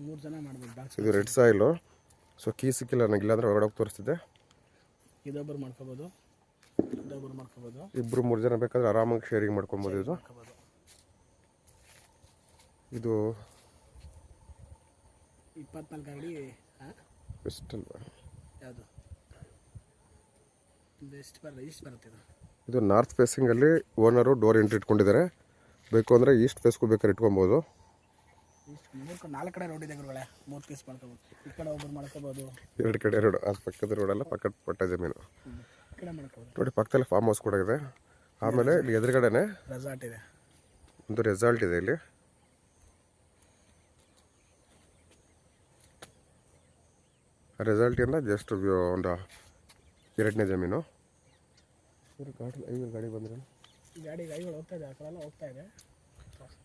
3 ಜನ ಮಾಡ್ಬೋದು. ಇದು ರೆಡ್ ಸಾಯಿಲು. ಸೊ ಕೀ ಸಿಕ್ಕಿಲ್ಲ ನನಗೆ, ಇಲ್ಲಾಂದರೆ ಹೊರಗಡೆ ಹೋಗಿ ತೋರಿಸ್ತಿದ್ದೆ. ಇದೊಬ್ಬರು ಮಾಡ್ಕೋಬೋದು, ಇದೊಬ್ಬರು ಮಾಡ್ಕೋಬೋದು. 2-3 ಜನ ಬೇಕಾದ್ರೆ ಆರಾಮಾಗಿ ಶೇರಿಂಗ್ ಮಾಡ್ಕೊಬೋದು. ಇದು 24 ಅಡಿ ಬೆಸ್ಟ್ ಅಲ್ವಾ? ಯಾವುದು ಬೆಸ್ಟ್ ಬರುತ್ತೆ ಇದು ನಾರ್ತ್ ಫೇಸಿಂಗಲ್ಲಿ ಓನರು ಡೋರ್ ಎಂಟ್ರಿ ಇಟ್ಕೊಂಡಿದ್ದಾರೆ. ಬೇಕು ಅಂದರೆ ಈಸ್ಟ್ ಫೇಸ್ಗೂ ಬೇಕಾದ್ರೆ ಇಟ್ಕೊಬೋದು. 4 ಕಡೆ ರೋಡ್ ಇದೆ ಗುರುಗಳೇ, 3 ಪೀಸ್ ಮಾಡ್ಕೋಬೋದು. ಈ ಕಡೆ ಒಬ್ಬರು ಮಾಡ್ಕೋಬೋದು, 2 ಕಡೆ ರೋಡ್, ಅದು ಪಕ್ಕದ ರೋಡಲ್ಲ, ಪಕ್ಕದ ಪಟ್ಟ ಜಮೀನು. ಈ ಕಡೆ ಮಾಡ್ಕೋಬೋದು. ನೋಡಿ ಪಕ್ಕದಲ್ಲಿ ಫಾರ್ಮ್ ಹೌಸ್ ಕೂಡ ಇದೆ. ಆಮೇಲೆ ಇಲ್ಲಿ ಎದುರುಗಡೆನೆ ರೆಸಾರ್ಟ್ ಇದೆ, ಒಂದು ರೆಸಾರ್ಟ್ ಇದೆ. ಇಲ್ಲಿ ರೆಸಾರ್ಟಿಂದ ಜಸ್ಟ್ ಒಂದು 2ನೇ ಜಮೀನು. ಗಾಡಿ ಬಂದರೆ ಗಾಡಿಗಳು ಹೋಗ್ತಾ ಇದೆ, ಆ ಕಡೆ ಎಲ್ಲ ಹೋಗ್ತಾ ಇದೆ.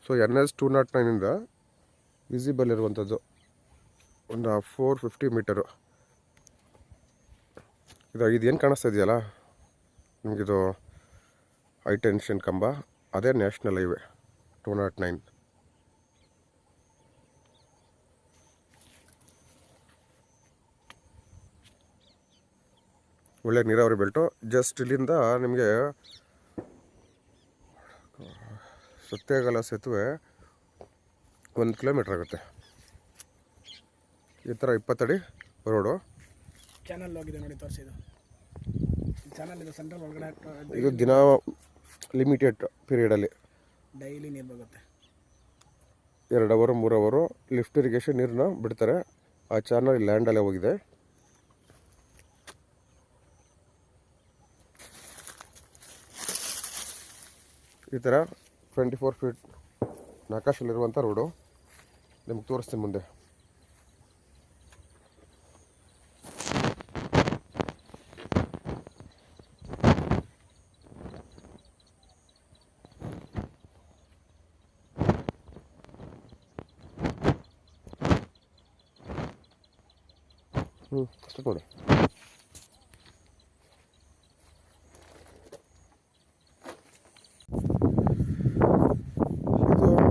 ಸೊ NH 209ಇಂದ ವಿಸಿಬಲ್ ಇರುವಂಥದ್ದು ಒಂದು 450 ಮೀಟರು. ಇದೇನು ಕಾಣಿಸ್ತಾ ಇದೆಯಲ್ಲ ನಿಮಗಿದು ಹೈ ಟೆನ್ಷನ್ ಕಂಬ, ಅದೇ ನ್ಯಾಷನಲ್ ಹೈವೇ 209. ಒಳ್ಳೆ ನೀರಾವರಿ ಬೆಲ್ಟು. ಜಸ್ಟ್ ಇಲ್ಲಿಂದ ನಿಮಗೆ ಸತ್ಯಗಲ ಸೇತುವೆ 1 ಕಿಲೋಮೀಟ್ರ್ ಆಗುತ್ತೆ. ಈ ಥರ 20 ಅಡಿ ರೋಡು. ಚಾನಲ್ ಹೋಗಿದೆ ನೋಡಿ, ತೋರಿಸಿದ್ದು ಚಾನಲ್ ಇದು. ಸೆಂಟ್ರಲ್ ಒಳಗಡೆ ಇದು ದಿನ ಲಿಮಿಟೆಡ್ ಪೀರಿಯಡಲ್ಲಿ ಡೈಲಿ ನೀರು ಬರುತ್ತೆ. 2 ಅವರ್ 3 ಅವರು ಲಿಫ್ಟ್ ಇರಿಗೇಷನ್ ನೀರನ್ನ ಬಿಡ್ತಾರೆ. ಆ ಚಾನಲ್ ಲ್ಯಾಂಡಲ್ಲೇ ಹೋಗಿದೆ. ಈ ಥರ 24 ಫೀಟ್ ಆಕಾಶದಲ್ಲಿರುವಂಥ ರೋಡು ನಿಮ್ಗೆ ತೋರಿಸ್ತೀನಿ ಮುಂದೆ. ಅಷ್ಟು ನೋಡಿ.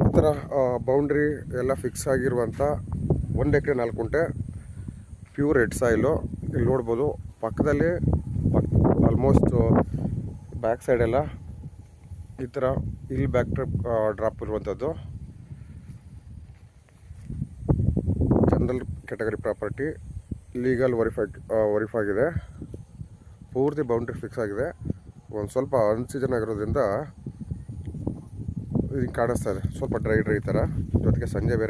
ಈ ಥರ ಬೌಂಡ್ರಿ ಎಲ್ಲ ಫಿಕ್ಸ್ ಆಗಿರುವಂಥ 1 ಎಕರೆ 4 ಗುಂಟೆ ಪ್ಯೂರ್ ರೆಡ್ ಸಾಯಿಲು. ಇಲ್ಲಿ ನೋಡ್ಬೋದು ಪಕ್ಕದಲ್ಲಿ ಆಲ್ಮೋಸ್ಟ್ ಬ್ಯಾಕ್ ಸೈಡೆಲ್ಲ ಈ ಥರ ಇಲ್ಲಿ ಬ್ಯಾಕ್ ಡ್ರಾಪ್ ಇರುವಂಥದ್ದು. General category property, legal verify ಆಗಿದೆ. ಪೂರ್ತಿ ಬೌಂಡ್ರಿ ಫಿಕ್ಸ್ ಆಗಿದೆ. ಒಂದು ಸ್ವಲ್ಪ ಅನ್ಸೀಸನ್ ಆಗಿರೋದ್ರಿಂದ ಇದು ಕಾಣಿಸ್ತಾ ಇದೆ, ಸ್ವಲ್ಪ ಡ್ರೈ ಥರ. ಜೊತೆಗೆ ಸಂಜೆ ಬೇರೆ